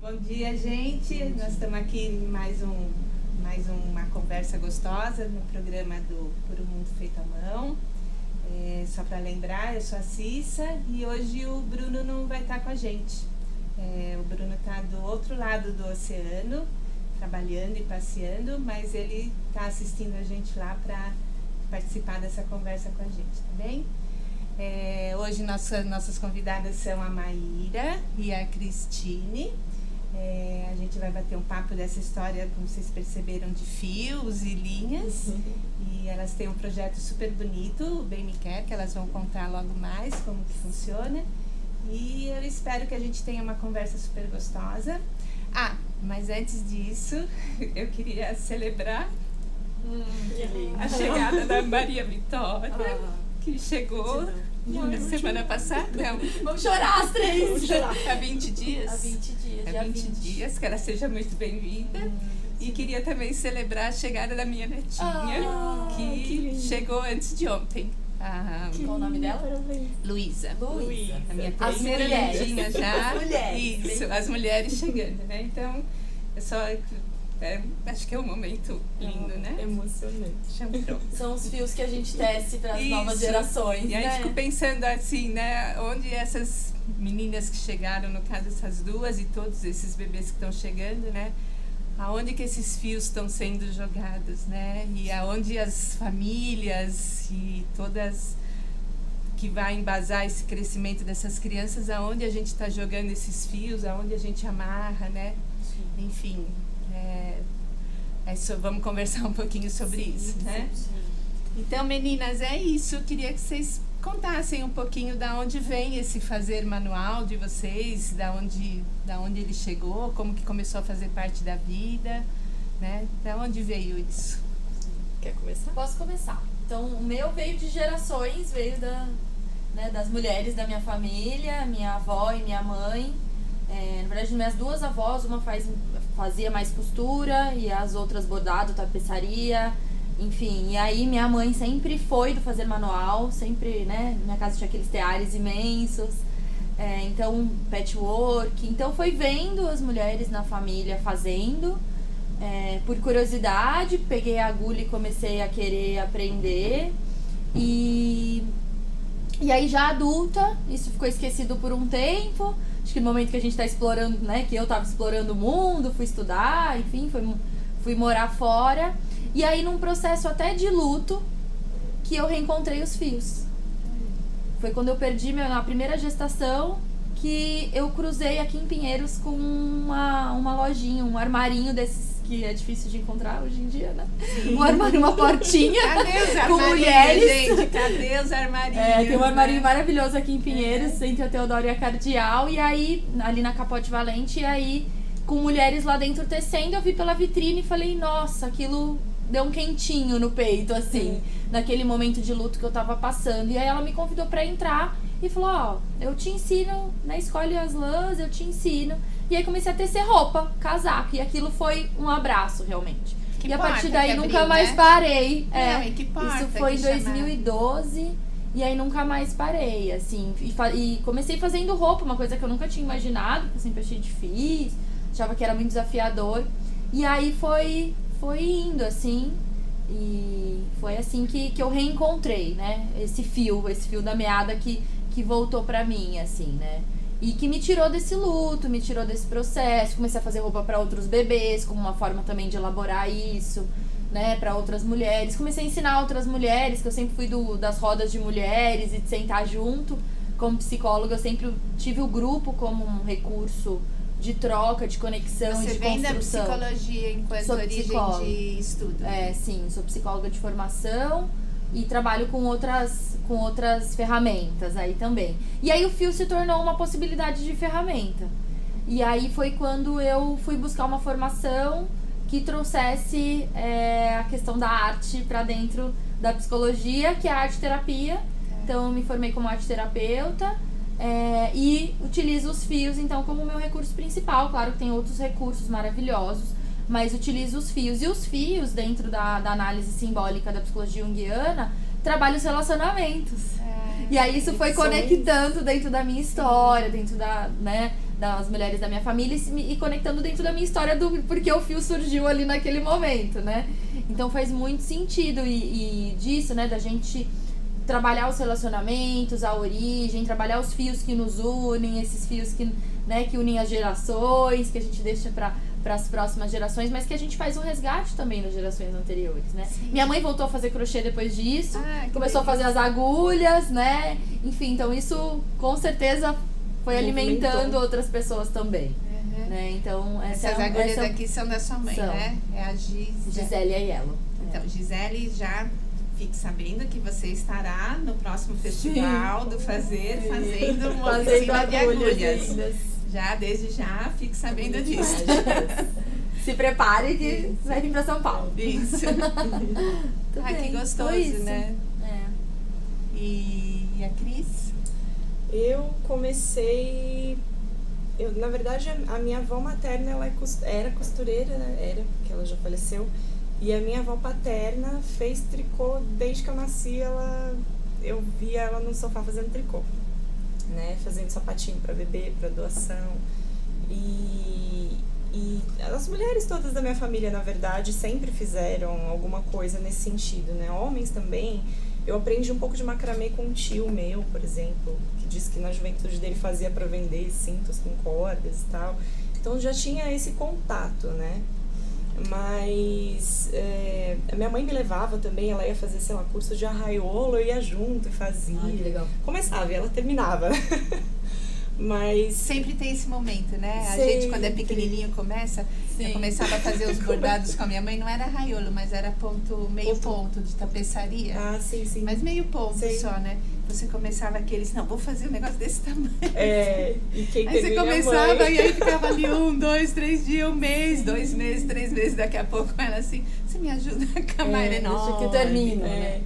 Bom dia, gente. Nós estamos aqui em mais uma conversa gostosa no programa do Por um Mundo Feito à Mão. Só para lembrar, eu sou a Cissa e hoje o Bruno não vai estar com a gente. O Bruno está do outro lado do oceano, trabalhando e passeando, mas ele está assistindo a gente lá para participar dessa conversa com a gente, tá bem? Hoje nossas convidadas são a Maíra e a Cristine. A gente vai bater um papo dessa história, como vocês perceberam, de fios e linhas. E elas têm um projeto super bonito, o Bem Me Quer, que elas vão contar logo mais como que funciona. E eu espero que a gente tenha uma conversa super gostosa. Mas antes disso, eu queria celebrar a chegada da Maria Vitória, que chegou na semana passada. Não. Vamos chorar as três. Vamos chorar. Há 20 dias. Há 20 dias. Há 20 dias, que ela seja muito bem-vinda. E queria também celebrar a chegada da minha netinha, que chegou antes de ontem. Qual o nome dela? Luísa. A minha As terceira mulheres. netinha já. As mulheres. Isso, as mulheres chegando, né? Então, acho que é um momento lindo, né? Emocionante. São os fios que a gente tece para as novas gerações, E aí né? fico pensando assim, né? Onde essas meninas que chegaram, no caso essas duas e todos esses bebês que estão chegando, né? Aonde que esses fios estão sendo jogados, né? E aonde as famílias e todas que vai embasar esse crescimento dessas crianças, aonde a gente está jogando esses fios, aonde a gente amarra, né? Sim. Enfim, vamos conversar um pouquinho sobre isso, né? Sim. Então, meninas, é isso. Eu queria que vocês contassem um pouquinho da onde vem esse fazer manual de vocês, da onde ele chegou, como que começou a fazer parte da vida, né? Da onde veio isso? Quer começar? Posso começar. Então, o meu veio de gerações, veio das mulheres da minha família, minha avó e minha mãe. Na verdade, minhas duas avós, uma fazia mais costura e as outras bordado, tapeçaria, enfim. E aí minha mãe sempre foi do fazer manual, sempre, né? Minha casa tinha aqueles teares imensos, então patchwork. Então foi vendo as mulheres na família fazendo, por curiosidade, peguei a agulha e comecei a querer aprender. E aí já adulta, isso ficou esquecido por um tempo. Acho que no momento que a gente tá explorando, né, que eu tava explorando o mundo, fui estudar, enfim, fui morar fora. E aí num processo até de luto, que eu reencontrei os fios. Foi quando eu perdi na primeira gestação, que eu cruzei aqui em Pinheiros com uma lojinha, um armarinho desses que é difícil de encontrar hoje em dia, né? Um armário, uma portinha com mulheres. Gente, cadê os armarinhos? Tem um armarinho maravilhoso aqui em Pinheiros, entre a Teodoro e a Cardeal, e aí, ali na Capote Valente, e aí, com mulheres lá dentro tecendo, eu vi pela vitrine e falei, nossa, aquilo deu um quentinho no peito, assim, naquele momento de luto que eu tava passando. E aí ela me convidou pra entrar e falou, eu te ensino, né, escolhe as lãs, eu te ensino. E aí comecei a tecer roupa, casaco, e aquilo foi um abraço, realmente. E a partir daí nunca mais parei. Isso foi em 2012, e aí nunca mais parei, assim. E comecei fazendo roupa, uma coisa que eu nunca tinha imaginado, porque eu sempre achei difícil, achava que era muito desafiador. E aí foi indo, assim, e foi assim que eu reencontrei, né, esse fio da meada que voltou pra mim, assim, né. E que me tirou desse luto, me tirou desse processo. Comecei a fazer roupa para outros bebês, como uma forma também de elaborar isso, né, para outras mulheres. Comecei a ensinar outras mulheres, que eu sempre fui das rodas de mulheres e de sentar junto. Como psicóloga, eu sempre tive o grupo como um recurso de troca, de conexão e de construção. Você vem da psicologia enquanto origem de estudo? Sim, sou psicóloga de formação e trabalho com outras ferramentas aí também. E aí o fio se tornou uma possibilidade de ferramenta. E aí foi quando eu fui buscar uma formação que trouxesse a questão da arte para dentro da psicologia, que é a arte-terapia. Então eu me formei como arte-terapeuta e utilizo os fios então como meu recurso principal. Claro que tem outros recursos maravilhosos, mas utilizo os fios. E os fios, dentro da análise simbólica da psicologia junguiana, trabalham os relacionamentos. E aí isso foi conectando dentro da minha história, dentro da das mulheres da minha família e conectando dentro da minha história do porque o fio surgiu ali naquele momento, né? Então faz muito sentido e disso, né, da gente trabalhar os relacionamentos, a origem, trabalhar os fios que nos unem, esses fios que, né, que unem as gerações, que a gente deixa para as próximas gerações, mas que a gente faz um resgate também nas gerações anteriores, né? Sim. Minha mãe voltou a fazer crochê depois disso, começou a fazer as agulhas, né? Enfim, então isso com certeza foi alimentando outras pessoas também. Né? Então, essas agulhas aqui são da sua mãe, né? É a Gisele Aiello. Então, Gisele, já fique sabendo que você estará no próximo festival do Fazer, fazendo uma oficina de agulhas. Já, desde já, fique sabendo disso. Se prepare que vai vir pra São Paulo. Isso. Que gostoso, né? E a Cris? Eu comecei... na verdade, a minha avó materna ela era costureira, né? Era, porque ela já faleceu. E a minha avó paterna fez tricô desde que eu nasci. Eu via ela no sofá fazendo tricô, né? Fazendo sapatinho para bebê, para doação. E as mulheres todas da minha família, na verdade, sempre fizeram alguma coisa nesse sentido, né? Homens também. Eu aprendi um pouco de macramê com um tio meu, por exemplo, que disse que na juventude dele fazia para vender cintos com cordas e tal. Então já tinha esse contato, né? Mas a minha mãe me levava também, ela ia fazer, sei lá, curso de arraiolo, eu ia junto e fazia. Que legal. Começava e ela terminava. Mas sempre tem esse momento, né? A sempre. Gente, quando é pequenininho, começa. Sim. Eu começava a fazer os bordados com a minha mãe, não era raiolo, mas era meio ponto de tapeçaria. Ah, sim, sim. Mas meio ponto só, né? Você começava aqueles, não, vou fazer um negócio desse tamanho. E quem aí você começava e aí ficava ali 1, 2, 3 dias, 1 mês, 2 meses, 3 meses, daqui a pouco ela assim, você me ajuda a acabar, enorme. Deixa que eu termino, né?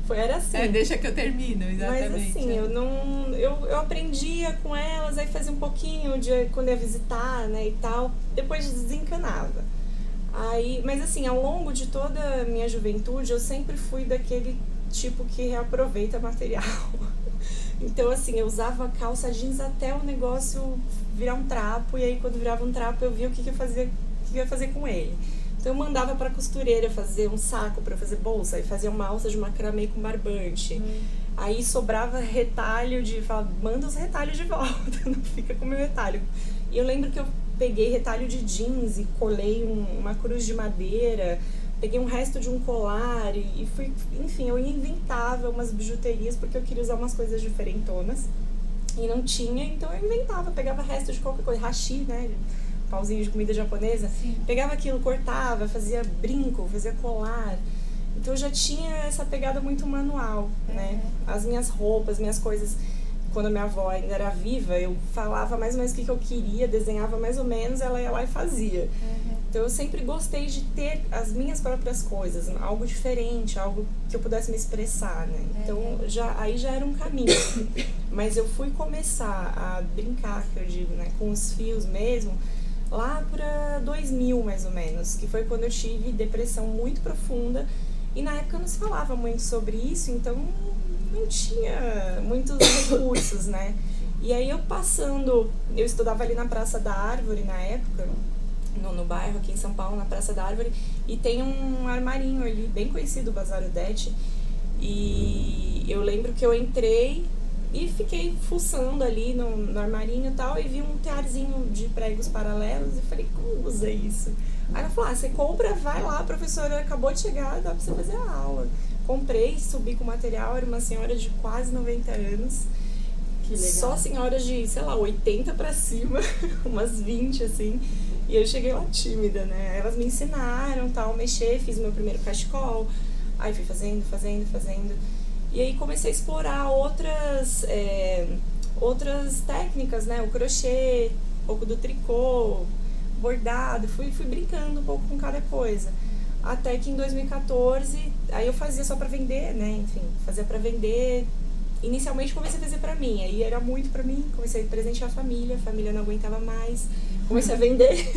Era assim. Deixa que eu termino, exatamente. Mas assim, eu aprendia com elas, aí fazia um pouquinho quando ia visitar, né, e tal. Depois desencanava. Mas assim, ao longo de toda a minha juventude, eu sempre fui daquele tipo que reaproveita material. Então assim, eu usava calça jeans até o negócio virar um trapo, e aí quando virava um trapo eu via o que eu ia fazer com ele. Então eu mandava pra costureira fazer um saco pra fazer bolsa, aí fazia uma alça de macramê com barbante. Aí sobrava retalho manda os retalhos de volta, não fica com o meu retalho. E eu lembro que eu peguei retalho de jeans e colei uma cruz de madeira, peguei um resto de um colar e fui, enfim, eu inventava umas bijuterias porque eu queria usar umas coisas diferentonas e não tinha, então eu inventava, pegava resto de qualquer coisa, hashi, né? Pauzinho de comida japonesa. Sim. Pegava aquilo, cortava, fazia brinco, fazia colar. Então eu já tinha essa pegada muito manual, né? As minhas roupas, minhas coisas, quando a minha avó ainda era viva, eu falava mais ou menos o que eu queria, desenhava mais ou menos, ela ia lá e fazia. Então eu sempre gostei de ter as minhas próprias coisas, algo diferente, algo que eu pudesse me expressar, né? Então aí já era um caminho. Mas eu fui começar a brincar, que eu digo, né, com os fios mesmo, lá para 2000 mais ou menos, que foi quando eu tive depressão muito profunda e na época não se falava muito sobre isso, então não tinha muitos recursos, né? E aí eu estudava ali na Praça da Árvore na época, no bairro aqui em São Paulo, na Praça da Árvore, e tem um armarinho ali, bem conhecido, o Bazar Odete, e eu lembro que eu entrei e fiquei fuçando ali no armarinho e tal, e vi um tearzinho de pregos paralelos e falei, como usa isso? Aí ela falou, você compra, vai lá, a professora acabou de chegar, dá pra você fazer a aula. Comprei, subi com o material, era uma senhora de quase 90 anos. Que legal. Só senhoras de, sei lá, 80 pra cima, umas 20 assim. E eu cheguei lá tímida, né? Elas me ensinaram, tal, mexer, fiz meu primeiro cachecol. Aí fui fazendo. E aí comecei a explorar outras técnicas, né? O crochê, um pouco do tricô, bordado. Fui brincando um pouco com cada coisa. Até que em 2014, aí eu fazia só pra vender, né? Enfim, fazia pra vender. Inicialmente comecei a fazer pra mim, aí era muito pra mim. Comecei a presentear a família não aguentava mais. Comecei a vender.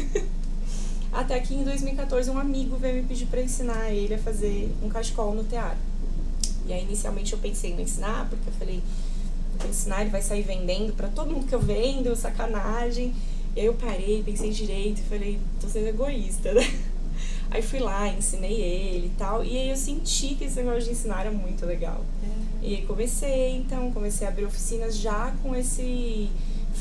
Até que em 2014 um amigo veio me pedir pra ensinar ele a fazer um cachecol no tear. E aí inicialmente eu pensei em ensinar, porque eu falei, vou ensinar, ele vai sair vendendo pra todo mundo que eu vendo, sacanagem. Eu parei, pensei direito e falei, tô sendo egoísta, né? Aí fui lá, ensinei ele e tal. E aí eu senti que esse negócio de ensinar era muito legal. E aí comecei a abrir oficinas já com esse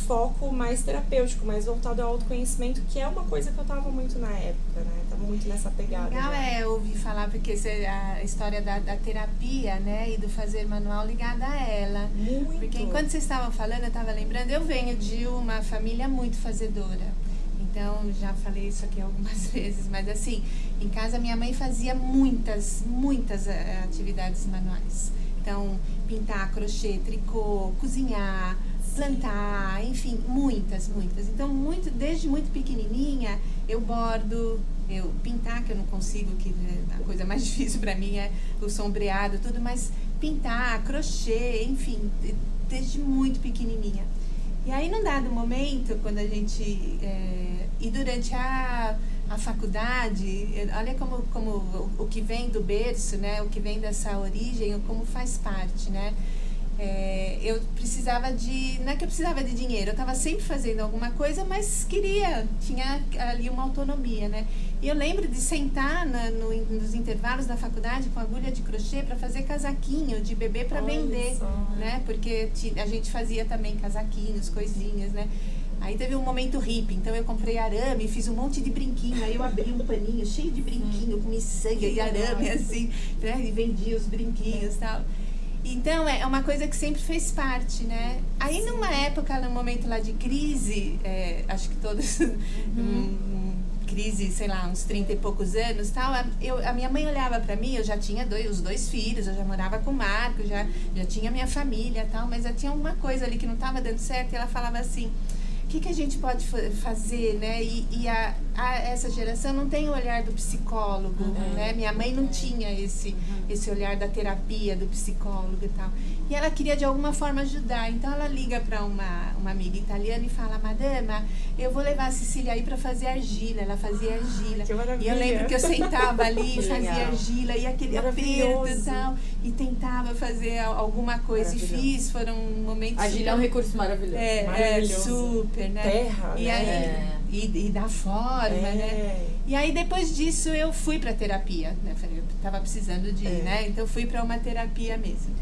foco mais terapêutico, mais voltado ao autoconhecimento, que é uma coisa que eu tava muito na época, né? Tava muito nessa pegada. Legal já. ouvir falar, porque a história da terapia, né, e do fazer manual ligada a ela. Muito. Porque enquanto vocês estavam falando, eu tava lembrando, eu venho de uma família muito fazedora. Então, já falei isso aqui algumas vezes, mas assim, em casa minha mãe fazia muitas atividades manuais. Então, pintar, crochê, tricô, cozinhar, plantar, enfim, muitas. Então, desde muito pequenininha, eu bordo, eu pintar, que eu não consigo, que a coisa mais difícil para mim é o sombreado, tudo, mas pintar, crochê, enfim, desde muito pequenininha. E aí, num dado momento, quando a gente... e durante a faculdade, olha como o que vem do berço, né? O que vem dessa origem, como faz parte, né? Eu precisava não é que eu precisava de dinheiro, eu estava sempre fazendo alguma coisa, mas tinha ali uma autonomia, né? E eu lembro de sentar nos intervalos da faculdade com agulha de crochê para fazer casaquinho de bebê para vender, né? Porque a gente fazia também casaquinhos, coisinhas, né? Aí teve um momento hippie, então eu comprei arame e fiz um monte de brinquinho. Aí eu abri um paninho cheio de brinquinho, com miçanga e arame, assim, né? E vendia os brinquinhos e tal. Então, é uma coisa que sempre fez parte, né? Aí, numa época, num momento lá de crise, acho que todas... crise, sei lá, uns 30 e poucos anos, tal, a minha mãe olhava pra mim, eu já tinha os dois filhos, eu já morava com o Marco, já tinha minha família, tal, mas tinha uma coisa ali que não estava dando certo, e ela falava assim, o que a gente pode fazer, né? E essa geração não tem o olhar do psicólogo, né? Minha mãe não tinha esse olhar da terapia, do psicólogo e tal. E ela queria de alguma forma ajudar, então ela liga para uma amiga italiana e fala, madama, eu vou levar a Cecília aí para fazer argila. Ela fazia argila. Que maravilha. E eu lembro que eu sentava ali e fazia argila, e aquele aperto e tal, e tentava fazer alguma coisa. E fiz, foram momentos... Argila é um recurso maravilhoso. Maravilhoso. Super, né? Terra, e né? Aí, e da forma, né? E aí depois disso eu fui pra terapia, né? Eu tava precisando de ir, né? Então fui pra uma terapia mesmo.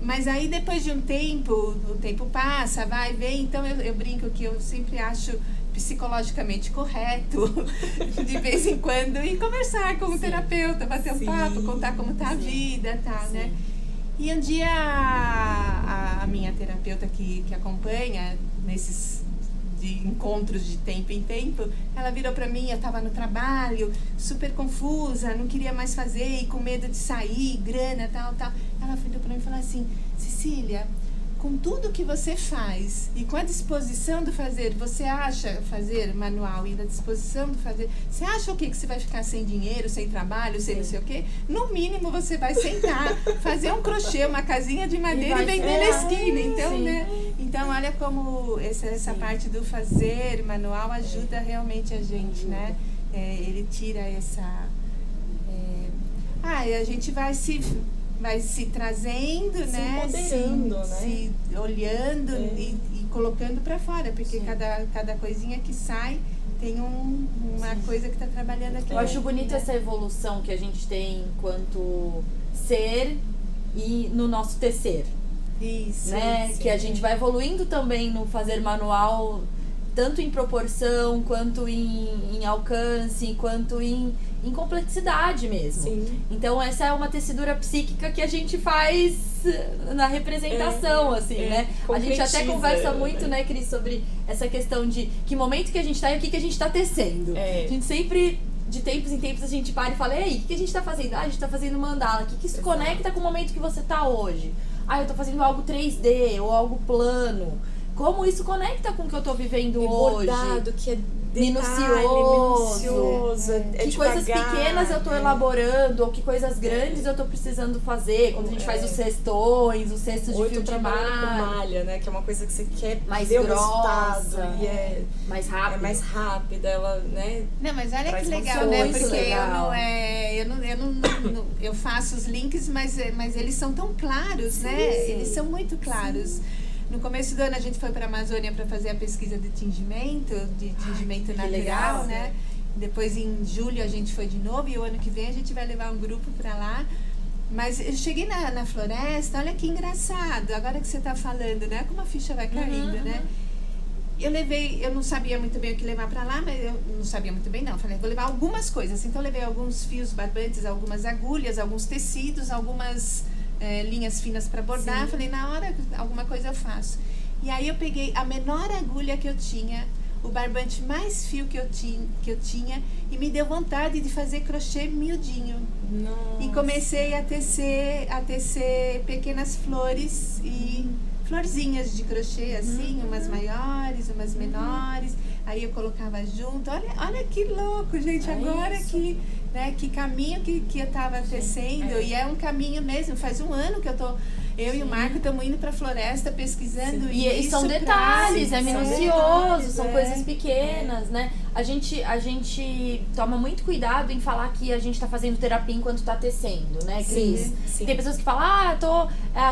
Mas aí depois de um tempo, o tempo passa, vai, vem, então eu brinco que eu sempre acho psicologicamente correto, de vez em quando, ir conversar com o terapeuta, bater um papo, contar como tá a vida e tal, né? E um dia a minha terapeuta que acompanha nesses encontros de tempo em tempo, ela virou pra mim, eu tava no trabalho, super confusa, não queria mais fazer e com medo de sair, grana, tal. Ela virou pra mim e falou assim, Cecília, com tudo que você faz e com a disposição do fazer, você acha fazer manual e da disposição do fazer, você acha o quê? Que você vai ficar sem dinheiro, sem trabalho, sem não sei o quê? No mínimo você vai sentar, fazer um crochê, uma casinha de madeira e vender na esquina. Então, né? Então, olha como essa parte do fazer manual ajuda realmente a gente, né? Ele tira essa... a gente vai se trazendo, se né? Empoderando, né? Se olhando e colocando para fora, porque cada coisinha que sai tem uma coisa que está trabalhando aqui. Eu acho bonito essa evolução que a gente tem enquanto ser e no nosso tecer. Isso, né? sim. Que a gente vai evoluindo também no fazer manual, tanto em proporção, quanto em alcance, quanto em complexidade mesmo. Sim. Então essa é uma tecedura psíquica que a gente faz na representação, assim, né? A gente até conversa muito, né, Cris, sobre essa questão de que momento que a gente tá e o que a gente tá tecendo. A gente sempre, de tempos em tempos, a gente para e fala, ei, o que a gente tá fazendo? A gente tá fazendo mandala. O que isso conecta com o momento que você tá hoje? Eu tô fazendo algo 3D ou algo plano. Como isso conecta com o que eu tô vivendo hoje? Bordado, que é minucioso. Que devagar, coisas pequenas eu tô elaborando, ou que coisas grandes eu tô precisando fazer. Quando a gente faz os cestões, os cestos de fio de malha, né? Que é uma coisa que você quer mais ver grossa, e mais rápida. É mais rápida, ela, né? Não, mas olha Traz que legal, uma né? coisa Porque legal. eu faço os links, mas eles são tão claros, né? Eles são muito claros. No começo do ano a gente foi para a Amazônia para fazer a pesquisa de tingimento natural, legal, né? Depois em julho a gente foi de novo e o ano que vem a gente vai levar um grupo para lá. Mas eu cheguei na floresta, olha que engraçado, agora que você está falando, né? Como a ficha vai caindo, né? Eu não sabia muito bem o que levar para lá, mas eu não sabia muito bem não. Falei, vou levar algumas coisas. Então eu levei alguns fios barbantes, algumas agulhas, alguns tecidos, algumas linhas finas para bordar. Sim. Falei, na hora alguma coisa eu faço. E aí eu peguei a menor agulha que eu tinha, o barbante mais fio que eu tinha e me deu vontade de fazer crochê miudinho. Nossa. E comecei a tecer pequenas flores e florzinhas de crochê, assim, umas maiores, umas menores. Aí eu colocava junto. Olha que louco, gente. Agora que, né, que caminho que eu tava tecendo. E é um caminho mesmo. Faz um ano que eu e o Marco estamos indo para a floresta pesquisando isso. E são detalhes, é minucioso, são coisas pequenas, né? A gente toma muito cuidado em falar que a gente tá fazendo terapia enquanto tá tecendo, né, Cris? Sim. Tem pessoas que falam,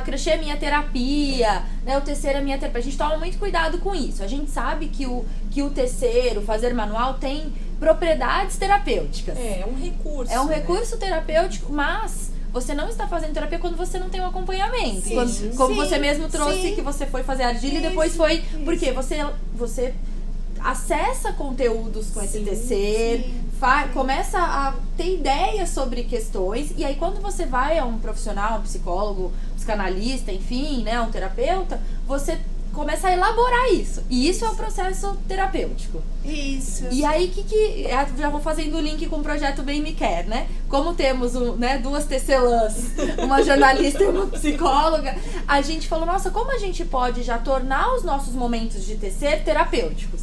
crochê é minha terapia, né? O tecer é minha terapia. A gente toma muito cuidado com isso. A gente sabe que o tecer, o fazer manual tem propriedades terapêuticas. É um recurso. É um recurso terapêutico, mas você não está fazendo terapia quando você não tem um acompanhamento. Como você mesmo trouxe, que você foi fazer argila e depois foi... Isso. Porque você acessa conteúdos com esse tecer, começa a ter ideias sobre questões, e aí quando você vai a um profissional, um psicólogo, um psicanalista, enfim, né, um terapeuta, você começa a elaborar isso. E isso é o processo terapêutico. Isso. E aí, já vou fazendo o link com o projeto Bem Me Quer, né? Como temos duas tecelãs, uma jornalista e uma psicóloga, a gente falou, nossa, como a gente pode já tornar os nossos momentos de tecer terapêuticos?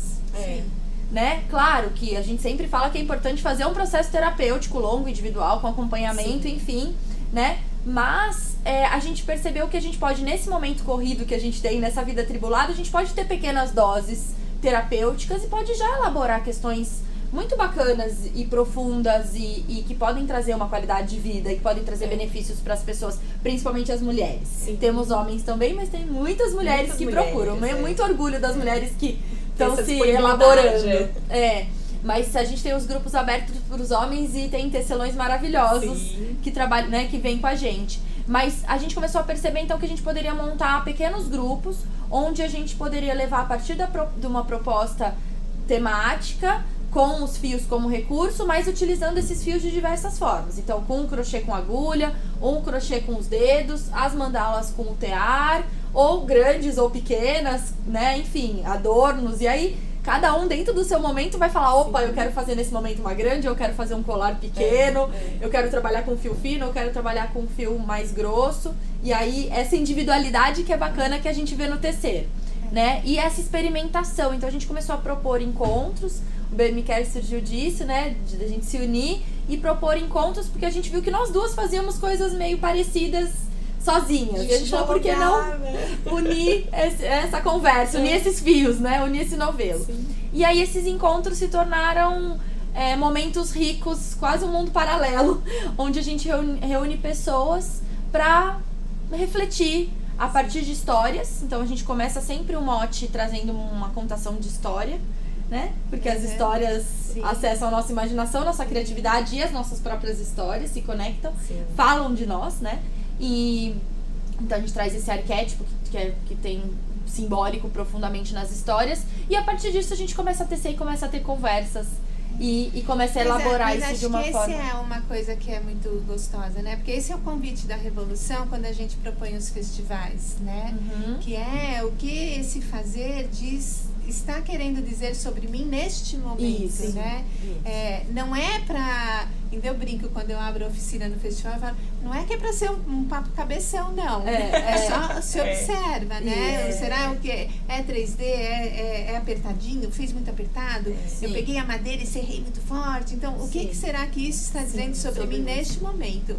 Né? Claro que a gente sempre fala que é importante fazer um processo terapêutico longo, individual, com acompanhamento, enfim, né? Mas a gente percebeu que a gente pode, nesse momento corrido que a gente tem, nessa vida atribulada, a gente pode ter pequenas doses terapêuticas e pode já elaborar questões muito bacanas e profundas e que podem trazer uma qualidade de vida e que podem trazer benefícios para as pessoas, principalmente as mulheres. Sim. Temos homens também, mas tem muitas mulheres que procuram. Muito orgulho das mulheres que estão se elaborando. Mas a gente tem os grupos abertos para os homens e tem tecelões maravilhosos que trabalham, né, que vêm com a gente. Mas a gente começou a perceber então que a gente poderia montar pequenos grupos onde a gente poderia levar a partir de uma proposta temática com os fios como recurso, mas utilizando esses fios de diversas formas. Então, com um crochê com agulha, ou um crochê com os dedos, as mandalas com o tear, ou grandes ou pequenas, né? Enfim, adornos. E aí, cada um dentro do seu momento vai falar, opa, eu quero fazer nesse momento uma grande, eu quero fazer um colar pequeno, eu quero trabalhar com fio fino, eu quero trabalhar com fio mais grosso. E aí, essa individualidade que é bacana que a gente vê no tecer, né? E essa experimentação. Então, a gente começou a propor encontros. O Bem Me Quer surgiu disso, né? De a gente se unir e propor encontros, porque a gente viu que nós duas fazíamos coisas meio parecidas sozinhas. E a gente falou, por que não unir essa conversa, unir esses fios, né? Unir esse novelo. Sim. E aí esses encontros se tornaram momentos ricos, quase um mundo paralelo, onde a gente reúne pessoas para refletir a partir de histórias. Então a gente começa sempre um mote trazendo uma contação de história, né? Porque as histórias acessam a nossa imaginação, nossa criatividade e as nossas próprias histórias se conectam, falam de nós, né? E então a gente traz esse arquétipo que tem simbólico profundamente nas histórias, e a partir disso a gente começa a tecer e começa a ter conversas e começa a elaborar isso de uma forma. Essa é uma coisa que é muito gostosa, né? Porque esse é o convite da Revolução quando a gente propõe os festivais, né? Que é o que esse fazer está querendo dizer sobre mim neste momento, né? Não é pra... Ainda eu brinco quando eu abro a oficina no festival, eu falo, não é que é pra ser um papo cabeção, não. Só se observa, né? Será o que? É 3D? É apertadinho? Fiz muito apertado? Eu peguei a madeira e serrei muito forte? Então, o que será que isso está dizendo sobre mim neste momento?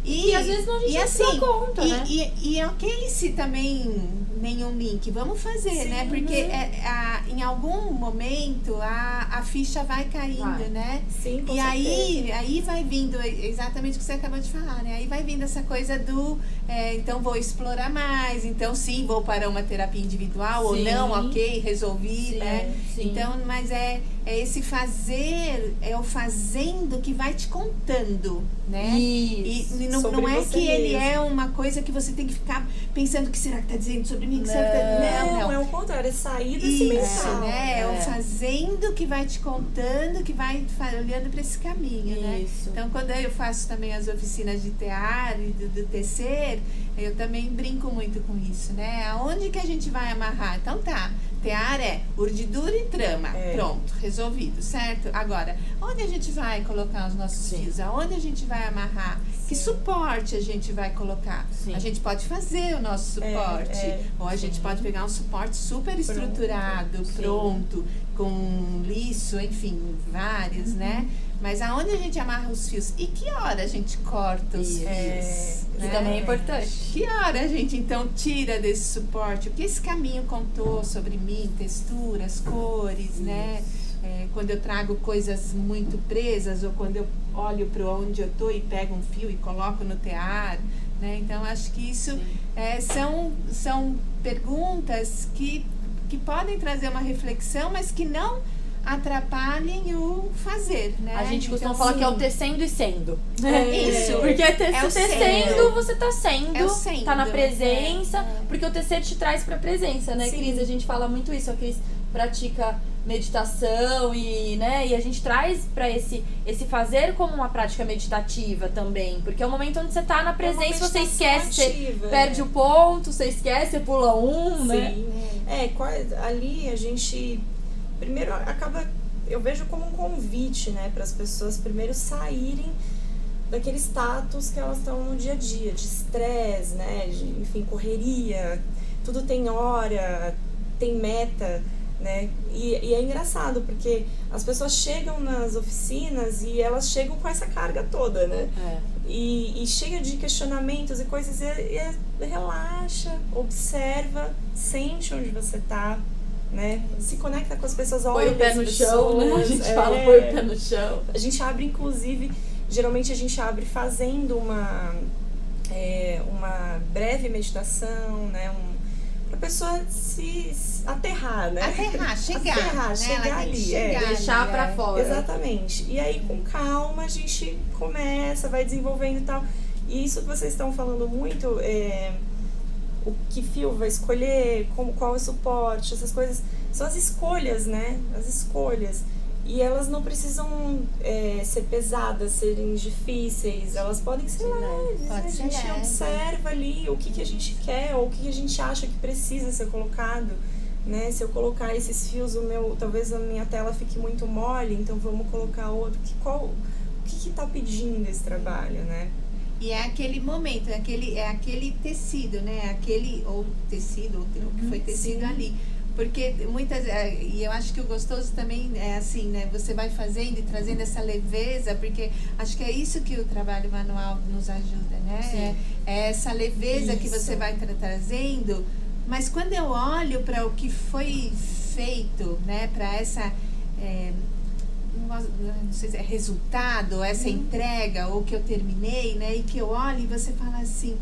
E às vezes a gente não se dá conta, né? E ok se também nenhum link, vamos fazer, né? Porque em algum momento a a ficha vai caindo, né? Sim, com E certeza. aí vai vindo exatamente o que você acabou de falar, né? Aí vai vindo essa coisa do, então vou explorar mais, então sim, vou para uma terapia individual ou Sim. não, ok, resolvi, Sim, né? sim. Então, mas é esse fazer, é o fazendo que vai te contando, né? Isso. E não Sobre é você que ele mesmo. é uma coisa que você tem que ficar pensando o que será que tá dizendo sobre mim, o que será que tá... Não, é o contrário, é sair desse Isso, mental. né? É É. o fazendo que vai te contando, que vai olhando para esse caminho, né? Isso. Então, quando eu faço também as oficinas de tear e do tecer, eu também brinco muito com isso, né? Aonde que a gente vai amarrar? Então tá, tear é urdidura e trama. Pronto, resolvido, certo? Agora, onde a gente vai colocar os nossos Sim. fios? Aonde a gente vai amarrar? Que suporte a gente vai colocar? Sim. A gente pode fazer o nosso suporte. Ou a gente pode pegar um suporte super estruturado, pronto, com liço, enfim, vários, né? Mas aonde a gente amarra os fios? E que hora a gente corta os Isso. fios? Que né? também é importante. Que hora a gente então tira desse suporte? O que esse caminho contou sobre mim? Texturas, cores, né? Quando eu trago coisas muito presas ou quando eu olho para onde eu tô e pego um fio e coloco no tear, né? Então acho que isso são perguntas que podem trazer uma reflexão, mas que não atrapalhem o fazer, né? A gente costuma Então, falar que é o sim. tecendo e sendo. Isso. Porque É o tecendo, sendo. você tá sendo, É o sendo. tá na presença, porque o tecer te traz pra presença, né, Sim. Cris? A gente fala muito isso, a Cris pratica meditação e, né, e a gente traz pra esse fazer como uma prática meditativa também, porque é o momento onde você tá na presença, você esquece, você perde o ponto, você esquece, você pula né? Sim. Ali a gente primeiro eu vejo como um convite, né, para as pessoas primeiro saírem daquele status que elas estão no dia a dia, de estresse, né, de, enfim, correria, tudo tem hora, tem meta, né, e é engraçado porque as pessoas chegam nas oficinas e elas chegam com essa carga toda, né, e chega de questionamentos e coisas, e relaxa, observa, sente onde você tá, né? Se conecta com as pessoas, olha põe o pé no chão, né? A gente fala, põe o pé no chão. A gente abre, inclusive, geralmente a gente abre fazendo uma breve meditação, né? Pra pessoa se aterrar, né? Chegar ali. Deixar pra fora. Exatamente. E aí, com calma, a gente começa, vai desenvolvendo e tal. E isso que vocês estão falando muito, o que fio vai escolher, qual é o suporte, essas coisas, são as escolhas, né? As escolhas. E elas não precisam ser pesadas, serem difíceis, elas podem ser leves. Pode A ser gente leve. observa ali o que a gente quer, ou o que a gente acha que precisa ser colocado. Né? Se eu colocar esses fios, talvez a minha tela fique muito mole, então vamos colocar outro. O que está pedindo esse trabalho, né? E é aquele momento, é aquele tecido, né? Ou tecido, ou o que foi tecido ali. Porque e eu acho que o gostoso também é assim, né? Você vai fazendo e trazendo essa leveza, porque acho que é isso que o trabalho manual nos ajuda, né? É essa leveza que você vai trazendo. Mas quando eu olho para o que foi feito, né? Para essa... não sei se é resultado, essa entrega, ou que eu terminei, né? E que eu olho e você fala assim,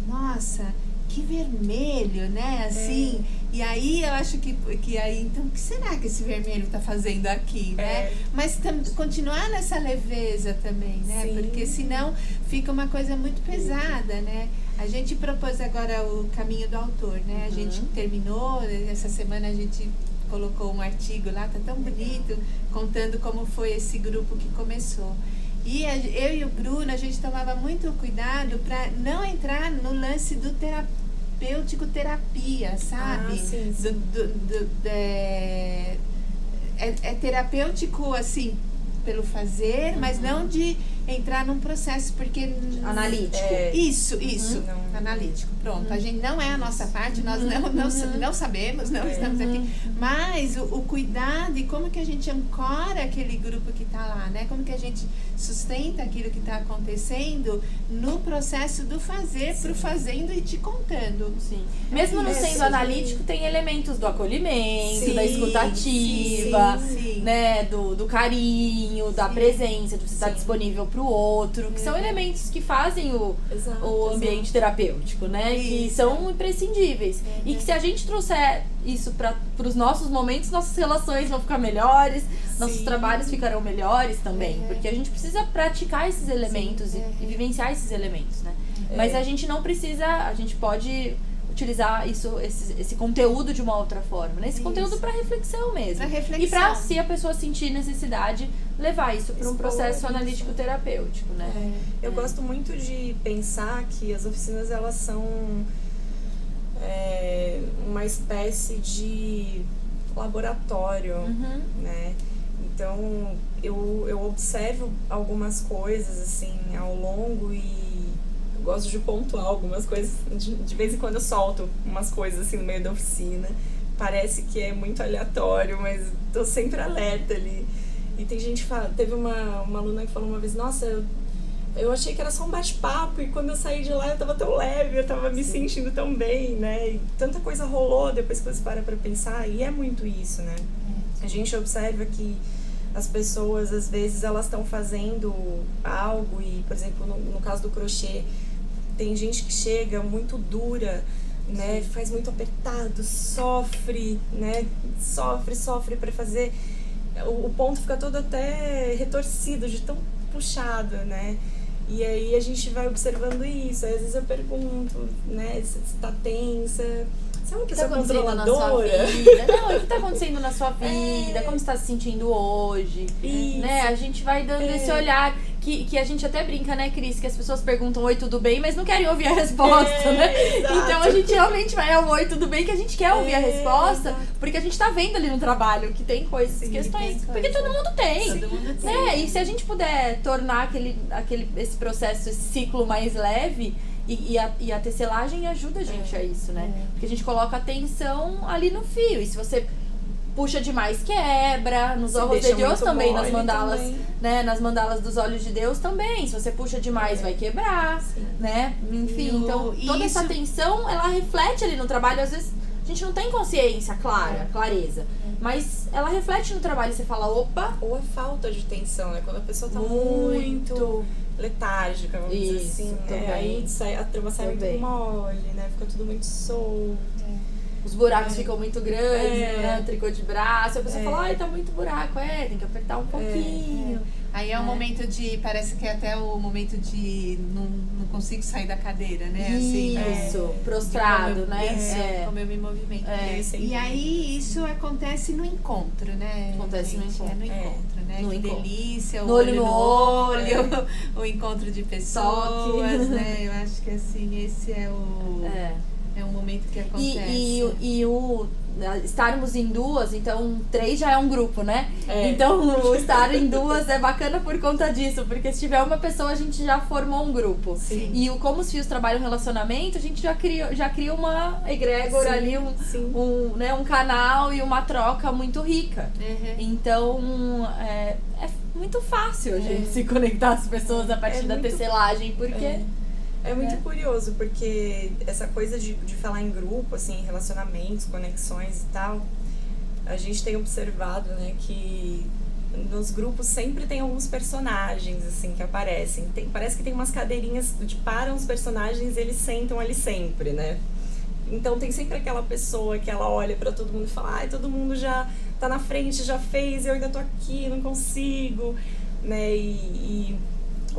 nossa, que vermelho, né? Assim, e aí eu acho que aí, então, o que será que esse vermelho tá fazendo aqui, né? Mas continuar nessa leveza também, né? Sim. Porque senão fica uma coisa muito pesada, né? A gente propôs agora o caminho do autor, né? A gente terminou, essa semana a gente colocou um artigo lá, tá tão bonito, contando como foi esse grupo que começou. E eu e o Bruno, a gente tomava muito cuidado para não entrar no lance do terapêutico terapia, sabe? Sim. É terapêutico, assim, pelo fazer, mas não de entrar num processo, porque... Analítico. Isso, Não. analítico. Pronto, a gente não é a nossa parte, nós não sabemos, não estamos aqui. Mas o cuidado e como que a gente ancora aquele grupo que está lá, né? Como que a gente sustenta aquilo que está acontecendo no processo do fazer, pro fazendo e te contando. Sim. Mesmo não sendo analítico, tem elementos do acolhimento, da escutativa, né? Do carinho, da presença, de você estar disponível pro outro, que são elementos que fazem o ambiente terapêutico, né? Que são imprescindíveis. E que se a gente trouxer isso para os nossos momentos, nossas relações vão ficar melhores, nossos trabalhos ficarão melhores também, porque a gente precisa praticar esses elementos e vivenciar esses elementos, né? Mas a gente não precisa, a gente pode utilizar esse conteúdo de uma outra forma, né? Esse conteúdo para reflexão mesmo. Pra reflexão. E para, se a pessoa sentir necessidade, levar isso para um processo analítico-terapêutico, né? Eu gosto muito de pensar que as oficinas, elas são uma espécie de laboratório, né? Então, eu observo algumas coisas, assim, ao longo e eu gosto de pontuar algumas coisas. De vez em quando eu solto umas coisas, assim, no meio da oficina. Parece que é muito aleatório, mas tô sempre alerta ali. E tem gente que fala... Teve uma aluna que falou uma vez, nossa, eu achei que era só um bate-papo e quando eu saí de lá eu tava tão leve, eu tava me sentindo tão bem, né? E tanta coisa rolou depois que você para pra pensar, e é muito isso, né? A gente observa que as pessoas, às vezes, elas estão fazendo algo e, por exemplo, no caso do crochê, tem gente que chega muito dura, né? Faz muito apertado, sofre, né? Sofre para fazer. O ponto fica todo até retorcido, de tão puxado, né? E aí a gente vai observando isso. Aí, às vezes eu pergunto, né? Se tá tensa. Você é uma pessoa controladora? Não, o que tá acontecendo na sua vida? Como você tá se sentindo hoje? Né? A gente vai dando esse olhar que a gente até brinca, né, Cris? Que as pessoas perguntam oi, tudo bem, mas não querem ouvir a resposta, né? Exato. Então a gente realmente vai ao oi, tudo bem, que a gente quer ouvir a resposta, porque a gente tá vendo ali no trabalho que tem coisas, questões, porque todo mundo tem. Todo mundo tem. Né? E se a gente puder tornar esse processo, esse ciclo mais leve, e a tecelagem ajuda a gente a isso, né? Porque a gente coloca atenção ali no fio. E se você puxa demais, quebra. Nos olhos de Deus também, nas mandalas, né? Nas mandalas dos olhos de Deus também. Se você puxa demais, vai quebrar, né? Enfim, então toda essa atenção, ela reflete ali no trabalho. Às vezes a gente não tem consciência clareza. Mas ela reflete no trabalho e você fala, opa. Ou a falta de tensão, né? Quando a pessoa tá muito letárgica, vamos dizer assim, né? Aí a trama sai muito mole, né? Fica tudo muito solto. Os buracos ficam muito grandes, né? Tricô de braço. A pessoa fala, ai, tá muito buraco. Tem que apertar um pouquinho. Aí é um momento de, parece que é até o momento de não consigo sair da cadeira, né? Assim, isso, prostrado, né? Isso, como eu me movimento. E aí isso acontece no encontro, né? Acontece no encontro. No encontro, né? No que encontro. delícia, no olho no olho, o encontro de pessoas, né? Eu acho que assim, esse é o... É um momento que acontece. E o estarmos em duas, então 3 já é um grupo, né? Então o estar em duas é bacana por conta disso, porque se tiver uma pessoa a gente já formou um grupo. Sim. E como os fios trabalham relacionamento, a gente já cria uma egrégora ali, um canal e uma troca muito rica. Então é muito fácil a gente se conectar às pessoas a partir da tecelagem, porque... É muito curioso, porque essa coisa de falar em grupo, assim, relacionamentos, conexões e tal, a gente tem observado, né, que nos grupos sempre tem alguns personagens, assim, que aparecem. Parece que tem umas cadeirinhas de param os personagens e eles sentam ali sempre, né? Então tem sempre aquela pessoa que ela olha pra todo mundo e fala, ai, todo mundo já tá na frente, já fez, eu ainda tô aqui, não consigo, né?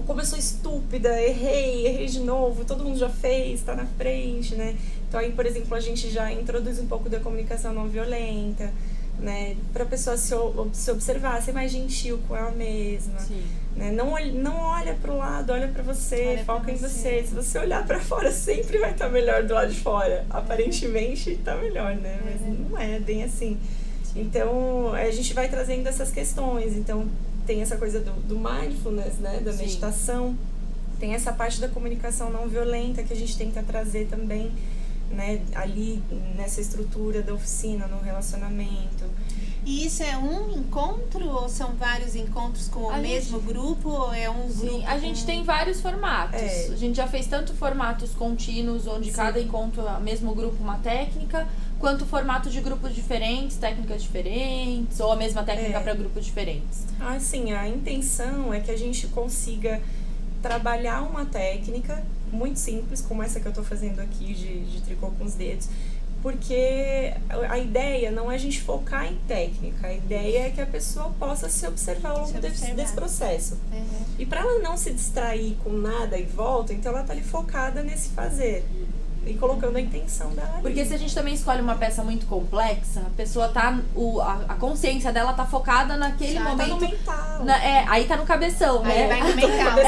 Como eu sou estúpida, errei de novo, todo mundo já fez, tá na frente, né? Então aí, por exemplo, a gente já introduz um pouco da comunicação não violenta, né? Pra pessoa se observar, ser mais gentil com ela mesma. Né? Não olha pro lado, olha pra você, foca em você. Se você olhar pra fora, sempre vai estar melhor do lado de fora. Aparentemente tá melhor, né? Mas não é bem assim. Então, a gente vai trazendo essas questões. Então, tem essa coisa do mindfulness, né? Da meditação. Tem essa parte da comunicação não violenta que a gente tenta trazer também, né? Ali, nessa estrutura da oficina, no relacionamento. E isso é um encontro ou são vários encontros com o mesmo grupo? Ou é um grupo? Sim, a gente tem vários formatos. A gente já fez tanto formatos contínuos, onde cada encontro é o mesmo grupo, uma técnica, quanto formato de grupos diferentes, técnicas diferentes, ou a mesma técnica para grupos diferentes. Assim, a intenção é que a gente consiga trabalhar uma técnica muito simples, como essa que eu estou fazendo aqui de tricô com os dedos, porque a ideia não é a gente focar em técnica, a ideia é que a pessoa possa se observar ao longo desse processo. E para ela não se distrair com nada em volta, então ela está ali focada nesse fazer e colocando a intenção dela ali. Porque se a gente também escolhe uma peça muito complexa, a pessoa tá. A consciência dela tá focada naquele momento. Tá no mental. Aí tá no cabeção, né? Aí vai no mental.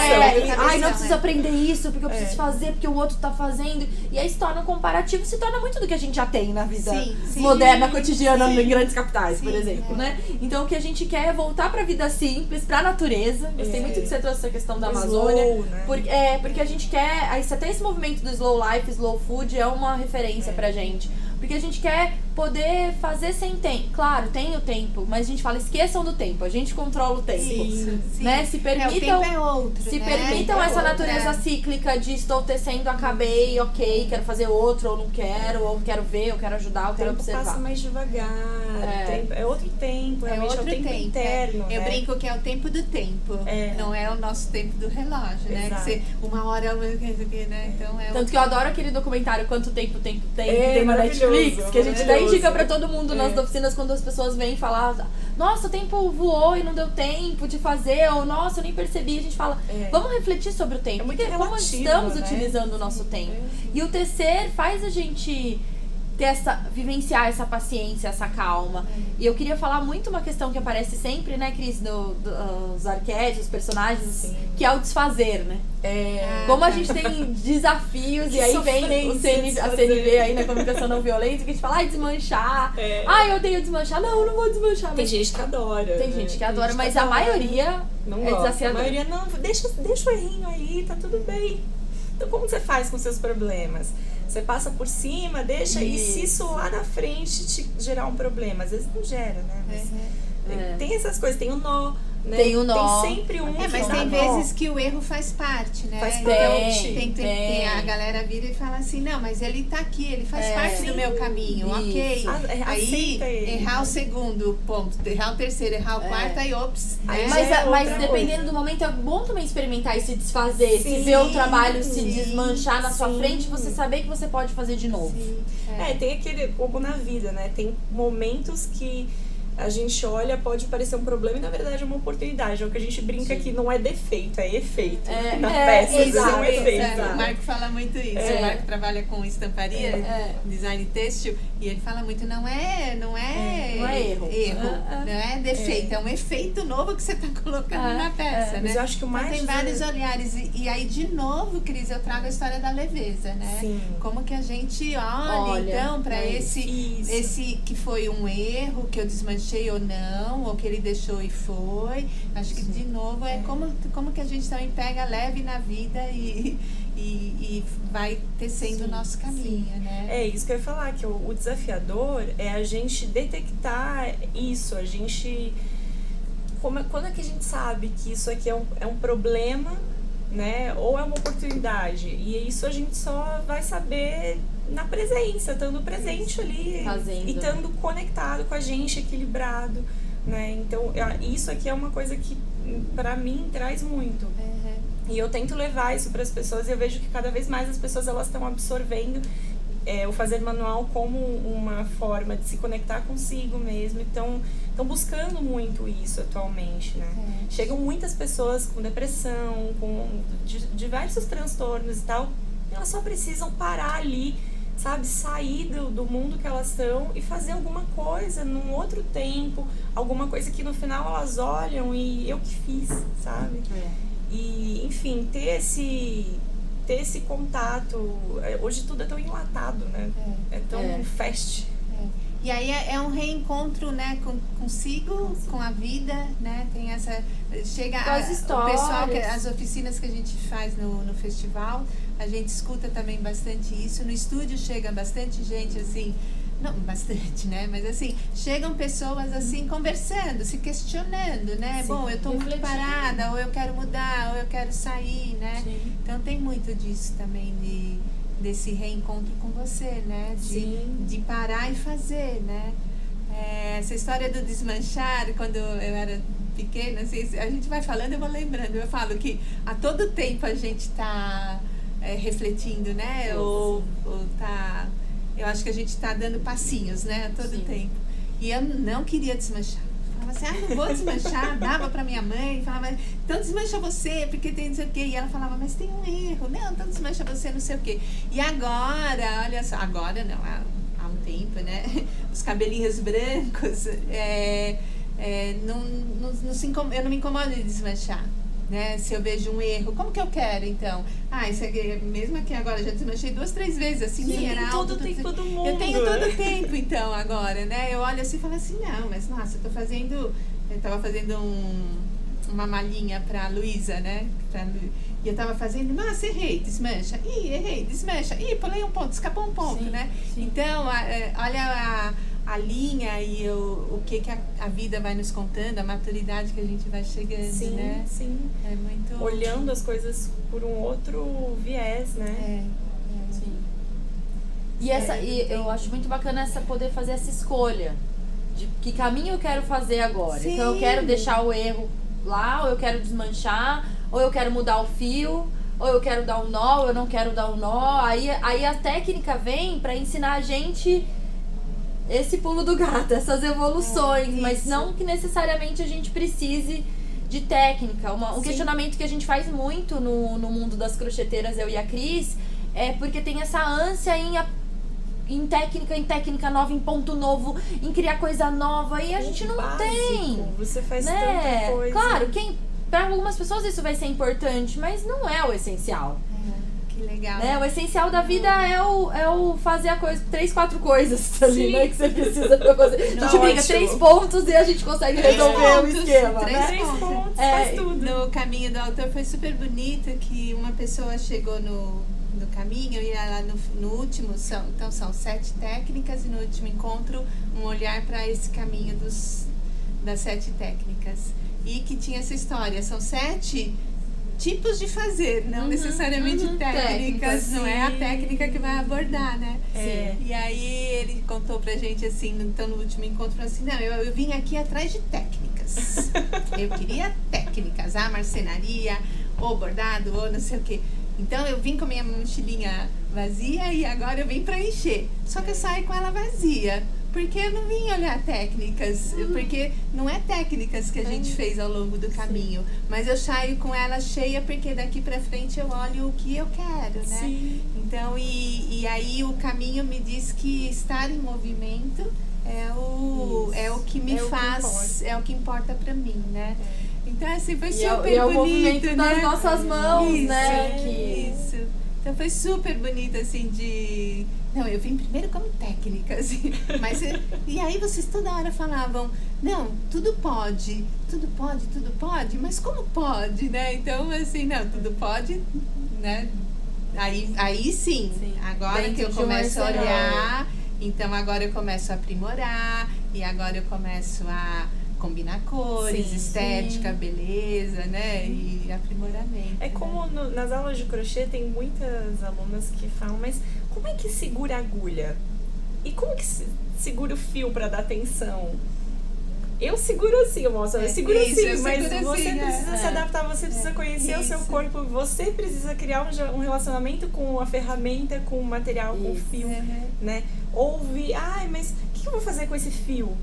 Ai, não preciso aprender isso, porque eu preciso fazer, porque o outro tá fazendo. E aí se torna um comparativo, se torna muito do que a gente já tem na vida moderna, cotidiana, em grandes capitais, por exemplo, né? Então o que a gente quer é voltar pra vida simples, pra natureza. Gostei muito que você trouxe essa questão da Amazônia. Slow, né? Porque a gente quer. Até esse movimento do slow life, slow food é uma referência pra gente. Porque a gente quer poder fazer sem tempo. Claro, tem o tempo, mas a gente fala, esqueçam do tempo, a gente controla o tempo. Sim. Né? Se permitam, o tempo é outro, se né? permitam essa natureza cíclica de estou tecendo, acabei, ok, quero fazer outro, ou não quero, ou quero ver, ou quero ajudar, ou quero observar. Passa mais devagar, é outro tempo, realmente é o tempo interno. Eu brinco que é o tempo do tempo, não é o nosso tempo do relógio, né? Que você, uma hora, né? Então Tanto que eu adoro aquele documentário Quanto Tempo tem, que tem na Netflix, que a gente dá indica pra todo mundo nas oficinas quando as pessoas vêm falar, nossa, o tempo voou e não deu tempo de fazer, ou nossa, eu nem percebi. A gente fala, vamos refletir sobre o tempo, porque como estamos utilizando o nosso tempo. E o tecer faz a gente vivenciar essa paciência, essa calma. E eu queria falar muito uma questão que aparece sempre, né, Cris, dos arquétipos, personagens, que é o desfazer, né? Como a gente tem desafios, e aí vem a CNV aí na comunicação não violenta, que a gente fala, desmanchar. Eu odeio desmanchar. Não vou desmanchar. Tem gente que adora. Tem gente que adora, mas a maioria não é desafiadora. A maioria não, deixa o errinho aí, tá tudo bem. Então como você faz com seus problemas? Você passa por cima, deixa, e se isso lá na frente te gerar um problema, às vezes não gera, né? Mas tem essas coisas, tem o nó, né? Tem o nó. Tem sempre um. Mas tem vezes que o erro faz parte, né? Faz parte. Tem a galera vira e fala assim, não, mas ele tá aqui, ele faz parte do meu caminho, ok. Aí errar o segundo ponto, errar o terceiro, errar o quarto, aí ops. Mas dependendo do momento, é bom também experimentar e se desfazer, se ver o trabalho se desmanchar na sua frente, você saber que você pode fazer de novo. Tem aquele, como na vida, né? Tem momentos que a gente olha, pode parecer um problema e na verdade é uma oportunidade. É o que a gente brinca que não é defeito, é efeito. Na peça, exato, é um efeito. O Marco fala muito isso. O Marco trabalha com estamparia, design têxtil, e ele fala muito, não é erro. Não é defeito, é um efeito novo que você está colocando na peça, né? Mas eu acho que o mais... Tem vários olhares. E aí, de novo, Cris, eu trago a história da leveza, né? Sim. Como que a gente olha então, para esse que foi um erro, que eu desmanchei ou não, ou que ele deixou e foi. Acho que, de novo, como que a gente também pega leve na vida e vai tecendo o nosso caminho, né? É isso que eu ia falar, que o desafiador é a gente detectar isso, a gente... Quando é que a gente sabe que isso aqui é um problema, né? Ou é uma oportunidade? E isso a gente só vai saber na presença, estando presente ali. Fazendo. E estando conectado com a gente, equilibrado, né? Então, isso aqui é uma coisa que, pra mim, traz muito. E eu tento levar isso para as pessoas e eu vejo que cada vez mais as pessoas elas estão absorvendo o fazer manual como uma forma de se conectar consigo mesmo. Então, estão buscando muito isso atualmente, né? Chegam muitas pessoas com depressão, com diversos transtornos e tal, e elas só precisam parar ali, sabe? Sair do mundo que elas estão e fazer alguma coisa num outro tempo, alguma coisa que no final elas olham e eu que fiz, sabe? E, enfim, ter esse contato. Hoje tudo é tão enlatado, né? É tão fast. E aí é um reencontro, né, consigo, com a vida, né? Tem essa... Chega as histórias. O pessoal, as oficinas que a gente faz no festival, a gente escuta também bastante isso. No estúdio chega bastante gente, assim... Não, bastante, né? Mas assim, chegam pessoas assim, conversando, se questionando, né? Sim, bom, eu tô muito parada, ou eu quero mudar, ou eu quero sair, né? Sim. Então tem muito disso também, desse reencontro com você, né? De parar e fazer, né? Essa história do desmanchar, quando eu era pequena, assim, a gente vai falando, eu vou lembrando. Eu falo que a todo tempo a gente tá refletindo, né? Ou tá... Eu acho que a gente está dando passinhos, né? A todo tempo. E eu não queria desmanchar. Falava assim, não vou desmanchar. Dava pra minha mãe, falava, então desmancha você, porque tem não sei o quê. E ela falava, mas tem um erro. Não, então desmancha você, não sei o quê. E agora, olha só, agora não, há um tempo, né? Os cabelinhos brancos, eu não me incomodo de desmanchar. Né? Se eu vejo um erro, como que eu quero então? Isso aqui, mesmo aqui agora, já desmanchei 2, 3 vezes, assim, Sim, era todo o tempo do mundo. Eu tenho todo o tempo, então, agora, né? Eu olho assim e falo assim, não, mas nossa, eu tava fazendo uma malinha pra Luísa, né? E eu tava fazendo, nossa, errei, desmancha, errei, desmancha, pulei um ponto, escapou um ponto, né? Sim. Então, olha a linha e o que a vida vai nos contando, a maturidade que a gente vai chegando, né? Sim. É muito... Olhando as coisas por um outro viés, né? Sim. E eu acho muito bacana poder fazer essa escolha de que caminho eu quero fazer agora. Sim. Então eu quero deixar o erro lá, ou eu quero desmanchar, ou eu quero mudar o fio, ou eu quero dar um nó, ou eu não quero dar um nó. Aí a técnica vem pra ensinar a gente esse pulo do gato, essas evoluções, mas não que necessariamente a gente precise de técnica. Um questionamento que a gente faz muito no mundo das crocheteiras, eu e a Cris, é porque tem essa ânsia em técnica nova, em ponto novo, em criar coisa nova, e a gente não tem. Você faz tanta coisa. Claro, para algumas pessoas isso vai ser importante, mas não é o essencial. Que legal. Né? O essencial da vida é o fazer a coisa, 3, 4 coisas ali, né? Que você precisa pra fazer. A gente briga 3 pontos e a gente consegue resolver o esquema. 3 pontos, faz tudo. No caminho do autor foi super bonito que uma pessoa chegou no caminho e ela no último, são 7 técnicas e no último encontro um olhar para esse caminho das 7 técnicas. E que tinha essa história, são 7 tipos de fazer, não necessariamente técnicas, não é a técnica que vai abordar, né? E aí ele contou pra gente assim, então no último encontro, falou assim, não, eu vim aqui atrás de técnicas. Eu queria técnicas, marcenaria, ou bordado, ou não sei o quê. Então eu vim com a minha mochilinha vazia e agora eu vim pra encher. Só que eu saio com ela vazia. Porque eu não vim olhar técnicas, porque não é técnicas que a gente fez ao longo do caminho, mas eu saio com ela cheia porque daqui pra frente eu olho o que eu quero, né? Sim. Então, e aí o caminho me diz que estar em movimento é o que me faz, é o que importa pra mim, né? Então, assim, foi super bonito, é o movimento né? das nossas mãos, isso, né? Isso. Então foi super bonito, assim, de... Não, eu vim primeiro como técnica, assim, mas... E aí vocês toda hora falavam, não, tudo pode, mas como pode, né? Então, assim, não, tudo pode, né? Aí sim, agora dentro que eu de começo a arsenal. olhar, então agora eu começo a aprimorar, e agora eu começo a combinar cores, estética, beleza, né? E aprimoramento. É como nas aulas de crochê tem muitas alunas que falam, mas como é que segura a agulha? E como que segura o fio para dar tensão? Eu seguro assim, moça, eu seguro assim, mas você precisa se adaptar, você precisa conhecer o seu corpo, você precisa criar um relacionamento com a ferramenta, com o material, com o fio, né? Ouve, mas o que eu vou fazer com esse fio?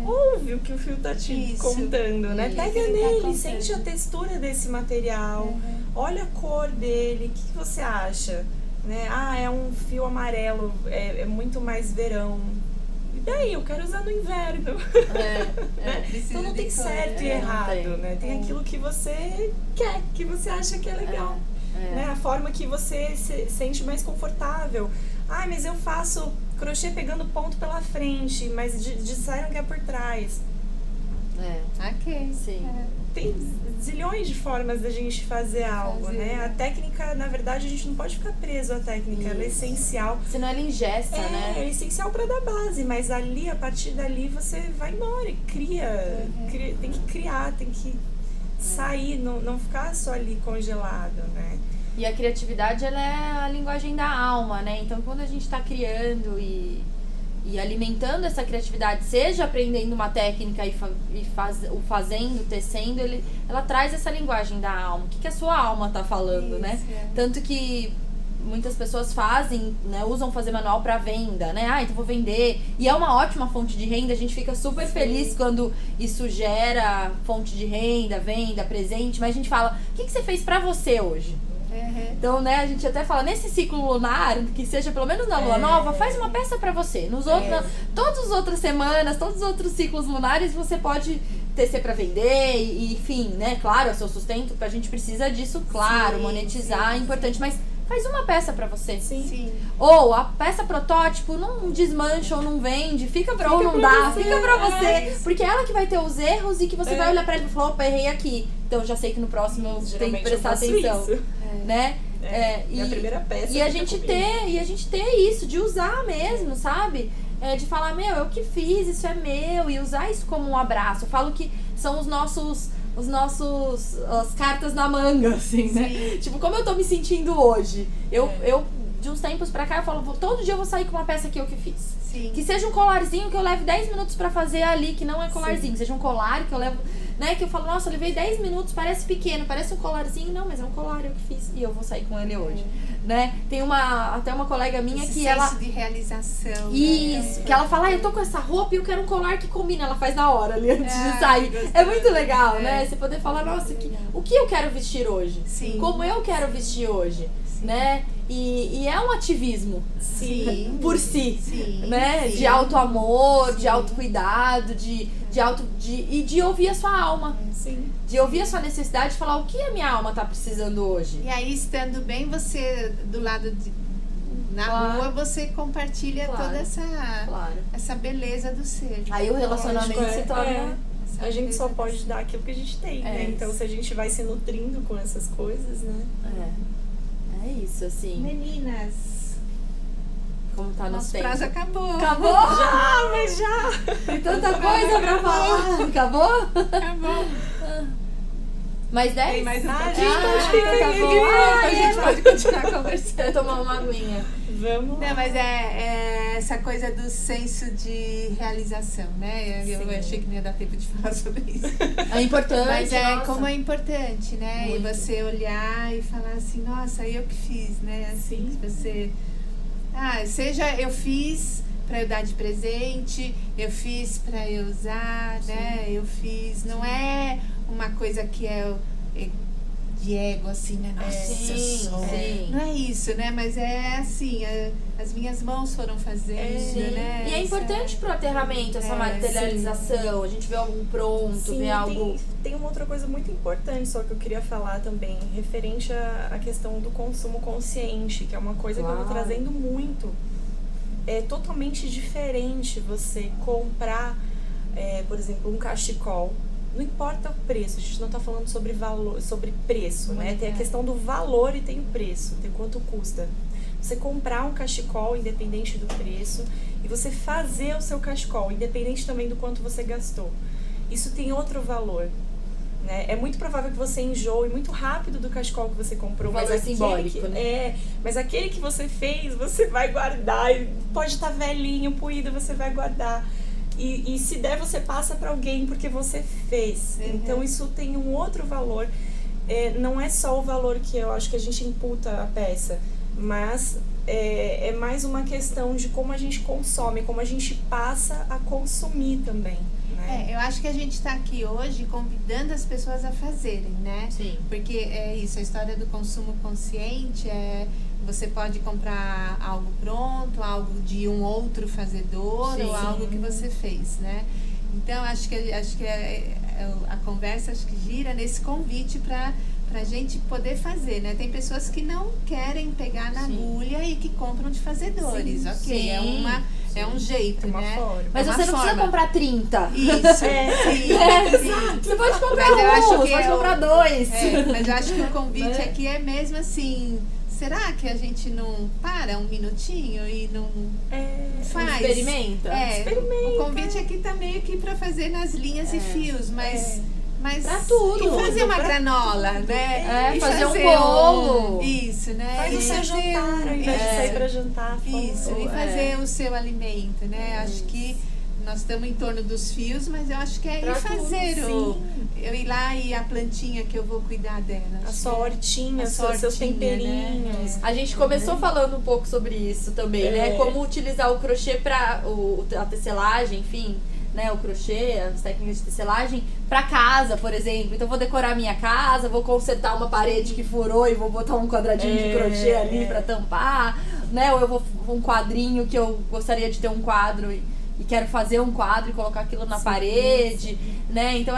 Ouve o que o fio tá te contando, né? Pega nele, sente a textura desse material, olha a cor dele, o que você acha? Né? É um fio amarelo, é muito mais verão. E daí, eu quero usar no inverno. Então não tem certo e errado, né? Tem aquilo que você quer, que você acha que é legal. Né? A forma que você se sente mais confortável. Mas eu faço crochê pegando ponto pela frente, mas de saia não quer por trás. Ok. Sim. Tem zilhões de formas da gente fazer algo, né? A técnica, na verdade, a gente não pode ficar preso à técnica, ela é essencial. Senão ela engessa, né? É essencial para dar base, mas ali, a partir dali, você vai embora e cria. Tem que criar, tem que sair, não ficar só ali congelado, né? E a criatividade, ela é a linguagem da alma, né? Então, quando a gente tá criando e alimentando essa criatividade, seja aprendendo uma técnica fazendo, tecendo, ela traz essa linguagem da alma. O que a sua alma tá falando, né? Tanto que muitas pessoas fazem, né, usam fazer manual para venda, né? Então vou vender. E é uma ótima fonte de renda, a gente fica super feliz quando isso gera fonte de renda, venda, presente, mas a gente fala, o que você fez para você hoje? Então, né, a gente até fala, nesse ciclo lunar, que seja pelo menos na lua nova, faz uma peça pra você. Todas as outras semanas, todos os outros ciclos lunares, você pode tecer pra vender, e enfim, né, claro, é o seu sustento, a gente precisa disso, claro, monetizar é importante, mas faz uma peça pra você. Sim. Ou a peça protótipo não desmancha ou não vende, fica pra você. Porque é ela que vai ter os erros e que você vai olhar pra ele e falar, opa, errei aqui. Então já sei que no próximo eu tenho que prestar atenção. Né? E a primeira peça. E a gente ter isso, de usar mesmo, sabe? De falar, eu que fiz, isso é meu, e usar isso como um abraço. Eu falo que são as cartas na manga, assim, né? Tipo, como eu tô me sentindo hoje. Eu de uns tempos pra cá, eu falo, todo dia eu vou sair com uma peça que eu que fiz. Sim. Que seja um colarzinho que eu leve 10 minutos pra fazer ali, que não é colarzinho. Seja um colar que eu levo, né? Que eu falo, nossa, eu levei 10 minutos, parece pequeno, parece um colarzinho. Não, mas é um colar, eu que fiz. E eu vou sair com ele hoje, né? Tem até uma colega minha esse que senso ela... de realização. Isso, né? que ela fala, eu tô com essa roupa e eu quero um colar que combina. Ela faz na hora ali, antes de sair. É muito legal, né? Você poder falar, nossa, o que eu quero vestir hoje? Sim. Como eu quero vestir hoje, né? E é um ativismo por si, né? De auto-amor, de autocuidado, de ouvir a sua alma. Sim. De ouvir a sua necessidade e falar o que a minha alma tá precisando hoje. E aí, estando bem, você, do lado na rua, você compartilha toda essa beleza do ser. Aí o relacionamento se torna... A gente só pode dar aquilo que a gente tem, né? Então, se a gente vai se nutrindo com essas coisas, né? É isso, assim. Meninas, como tá no tempo. prazo acabou. Acabou? Já! Tem tanta coisa pra falar. Acabou? Acabou. Mais 10? Tem mais um tá bom. A gente pode continuar conversando. Eu tomar uma aguinha. Vamos lá. Não, mas é essa coisa do senso de realização, né? Eu achei que não ia dar tempo de falar sobre isso. É importante. Mas como é importante, né? Muito. E você olhar e falar assim, nossa, eu que fiz, né? Assim, você... seja eu fiz pra eu dar de presente, eu fiz pra eu usar, né? Eu fiz... Não é uma coisa que é de ego, assim, né? Nossa, não é isso, né? Mas é assim, as minhas mãos foram fazendo, né? E é importante pro aterramento, essa materialização. A gente vê algo pronto, vê algo... Tem uma outra coisa muito importante só que eu queria falar também, referente à questão do consumo consciente, que é uma coisa que eu tô trazendo muito. É totalmente diferente você comprar, por exemplo, um cachecol. Não importa o preço, a gente não está falando sobre valor, sobre preço, né? Tem a questão do valor e tem o preço, tem quanto custa. Você comprar um cachecol, independente do preço, e você fazer o seu cachecol, independente também do quanto você gastou. Isso tem outro valor, né? É muito provável que você enjoe muito rápido do cachecol que você comprou. Mas é simbólico, né? Mas aquele que você fez, você vai guardar. Pode estar velhinho, poído, você vai guardar. E se der, você passa para alguém porque você fez. Então, isso tem um outro valor. Não é só o valor que eu acho que a gente imputa a peça, mas é mais uma questão de como a gente consome, como a gente passa a consumir também. Né? Eu acho que a gente está aqui hoje convidando as pessoas a fazerem, né? Sim. Porque é isso, a história do consumo consciente você pode comprar algo pronto, algo de um outro fazedor, ou algo que você fez, né? Então, acho que a conversa acho que gira nesse convite para a gente poder fazer, né? Tem pessoas que não querem pegar na agulha e que compram de fazedores, ok? É um jeito, né? Forma. Mas você não precisa comprar 30. Isso, sim. Você pode comprar Mas eu acho que pode comprar 2. Mas eu acho que o convite aqui é mesmo assim, será que a gente não para um minutinho e não faz? Experimenta? O convite aqui tá meio que para fazer nas linhas e fios, mas pra tudo. E fazer uma granola, né? E fazer um bolo. Isso, né? Faz o seu jantar, ao invés de sair pra jantar. Isso, e fazer o seu alimento, né? Acho que nós estamos em torno dos fios, mas eu acho que é ir fazer eu ir lá e a plantinha que eu vou cuidar dela. A sua hortinha, seus temperinhos. Né? A gente começou falando um pouco sobre isso também, né? Como utilizar o crochê para a tecelagem, enfim, né, o crochê, as técnicas de tecelagem para casa, por exemplo. Então, vou decorar minha casa, vou consertar uma parede que furou e vou botar um quadradinho de crochê ali para tampar, né? Ou eu vou um quadrinho que eu gostaria de ter um quadro e quero fazer um quadro e colocar aquilo na parede, né? Então,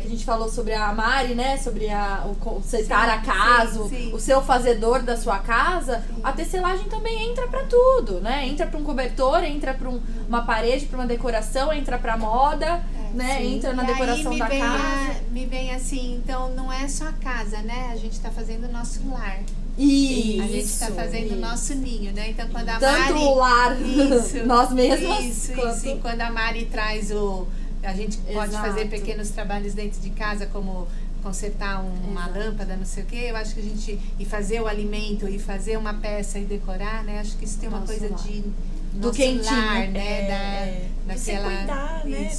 que a gente falou sobre a Mari, né? Sobre o consertar a casa, o seu fazedor da sua casa. A tecelagem também entra pra tudo, né? Entra pra um cobertor, entra pra uma parede, pra uma decoração, entra pra moda, né? Entra na decoração da casa. Me vem assim, então não é só a casa, né? A gente tá fazendo o nosso lar. Isso, a gente tá fazendo o nosso ninho, né? Então quando a Mari... Tanto o lar, nós mesmas. Isso. E quando a Mari traz a gente pode fazer pequenos trabalhos dentro de casa, como consertar uma lâmpada, não sei o quê. Eu acho que a gente... E fazer o alimento, e fazer uma peça e decorar, né? Acho que isso tem uma coisa do quentinho, lar, né? De se cuidar, né?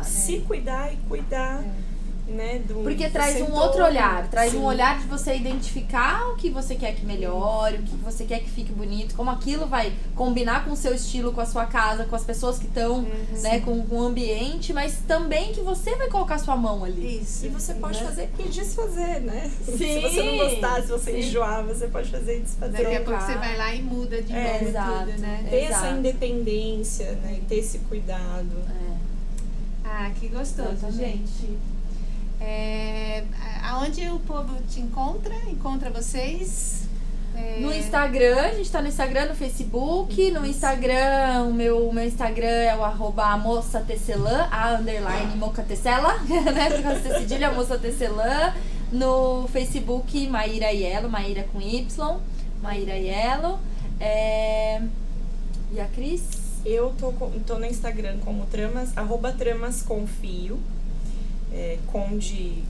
Se cuidar e cuidar... Né, porque traz um outro olhar, um olhar de você identificar o que você quer que melhore, o que você quer que fique bonito, como aquilo vai combinar com o seu estilo, com a sua casa, com as pessoas que estão, né, com o ambiente, mas também que você vai colocar sua mão ali. Isso. E você pode fazer e desfazer, né? Sim. Se você não gostar, se você enjoar, você pode fazer e desfazer. Daqui a pouco você vai lá e muda de novo tudo, né? Ter essa independência, né, e ter esse cuidado. Ah, que gostoso, gente. Aonde o povo te encontra vocês? No Instagram, a gente tá no Instagram, no Facebook. No Instagram, o meu Instagram é o @moçatecelã, _mocatecela, né? Por causa de cedilha, moçatecelã. No Facebook, Maíra Aiello, Maíra com Y, Maíra Aiello. E a Cris? Eu tô no Instagram como @tramasconfio. Com de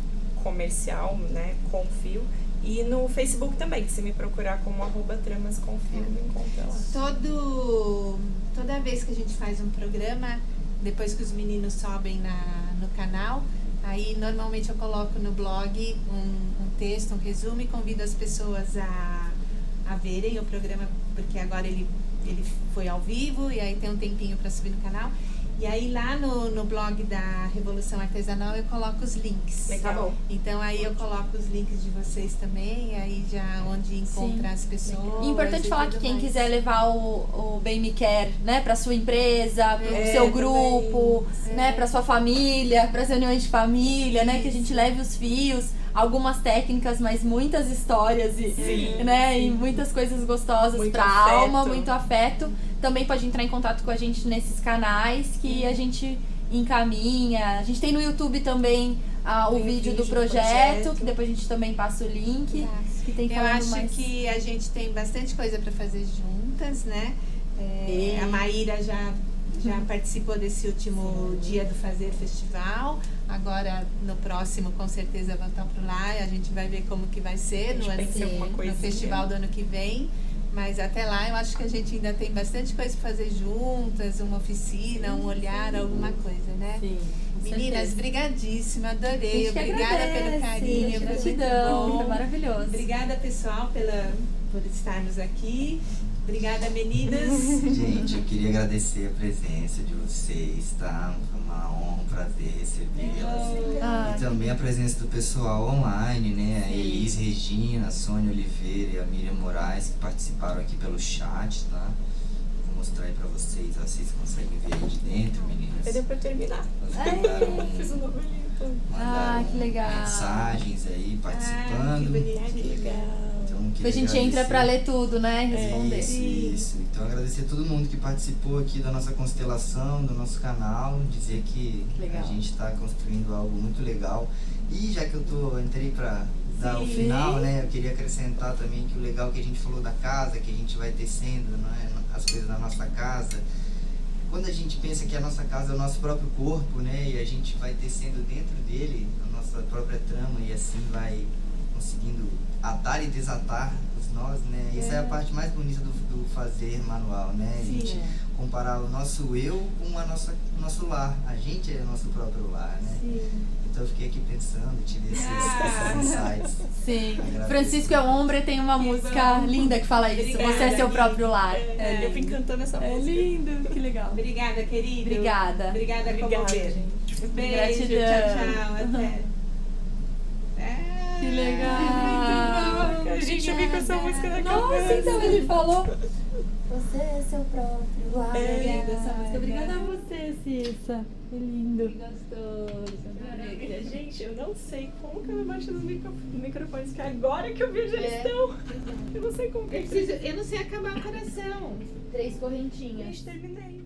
comercial, né, com fio, e no Facebook também, que se me procurar como @tramasconfio, me encontra lá. Toda vez que a gente faz um programa, depois que os meninos sobem no canal, aí normalmente eu coloco no blog um texto, um resumo, e convido as pessoas a verem o programa, porque agora ele foi ao vivo e aí tem um tempinho para subir no canal. E aí lá no blog da Revolução Artesanal eu coloco os links. Legal. Então aí eu coloco os links de vocês também, aí já onde encontra as pessoas. E importante falar que quem quiser levar o Bem Me Quer, né, pra sua empresa, pro seu grupo, né, pra sua família, pras reuniões de família, né, que a gente leve os fios, algumas técnicas, mas muitas histórias e muitas coisas gostosas muito pra alma, muito afeto. Também pode entrar em contato com a gente nesses canais que a gente encaminha. A gente tem no YouTube também o vídeo do projeto, que depois a gente também passa o link. Que tem Eu acho que a gente tem bastante coisa para fazer juntas, né? A Maíra já participou desse último dia do Fazer Festival. Agora, no próximo, com certeza, vão estar por lá. E a gente vai ver como que vai ser no festival do ano que vem. Mas até lá, eu acho que a gente ainda tem bastante coisa para fazer juntas, uma oficina, um olhar, alguma coisa, né? Sim. Meninas, brigadíssima, adorei. Obrigada pelo carinho, gratidão, foi maravilhoso. Obrigada, pessoal, por estarmos aqui. Obrigada, meninas. Gente, eu queria agradecer a presença de vocês, tá? Foi uma honra, um prazer recebê-las. E também a presença do pessoal online, né? A Elis Regina, a Sônia Oliveira e a Miriam Moraes, que participaram aqui pelo chat, tá? mostrar aí pra vocês. Vocês conseguem ver aí de dentro, meninas. Deu pra eu terminar. Elas mandaram, Fiz um novelinho. mandaram que legal. mensagens aí, participando. que bonito. Que legal. Então, A gente entra pra ler tudo, né? E responder. Isso. Então, agradecer a todo mundo que participou aqui da nossa constelação, do nosso canal. Dizer que Legal. a gente está construindo algo muito legal. E já que entrei pra dar o final, né? Eu queria acrescentar também que o legal que a gente falou da casa, que a gente vai tecendo, né, as coisas da nossa casa. Quando a gente pensa que a nossa casa é o nosso próprio corpo, né? E a gente vai tecendo dentro dele a nossa própria trama e assim vai conseguindo atar e desatar os nós, né? Essa é a parte mais bonita do fazer manual, né? A gente comparar o nosso eu com o nosso lar. A gente é o nosso próprio lar, né? Sim. Então eu fiquei aqui pensando, tive esses insights. Sim. Agradeço. Francisco é Hombre tem uma música linda que fala isso. Obrigada, Você é seu amiga. próprio lar. Eu vim cantando essa É música. lindo, que legal. Obrigada, querido. Obrigada. Obrigada, Obrigada, Comover. gente. Beijo, Gratidão. tchau, até. Que legal. Gente, eu vim com essa música na Nossa, cabeça. então ele falou. Você é seu próprio lar. Linda essa música. Obrigada a você, Cissa. Que lindo. Gostoso. Gente, eu não sei como que eu baixo os microfones, que agora que eu vejo eles estão. Eu não sei como que Eu não sei acabar o coração. 3 correntinhas. Terminei.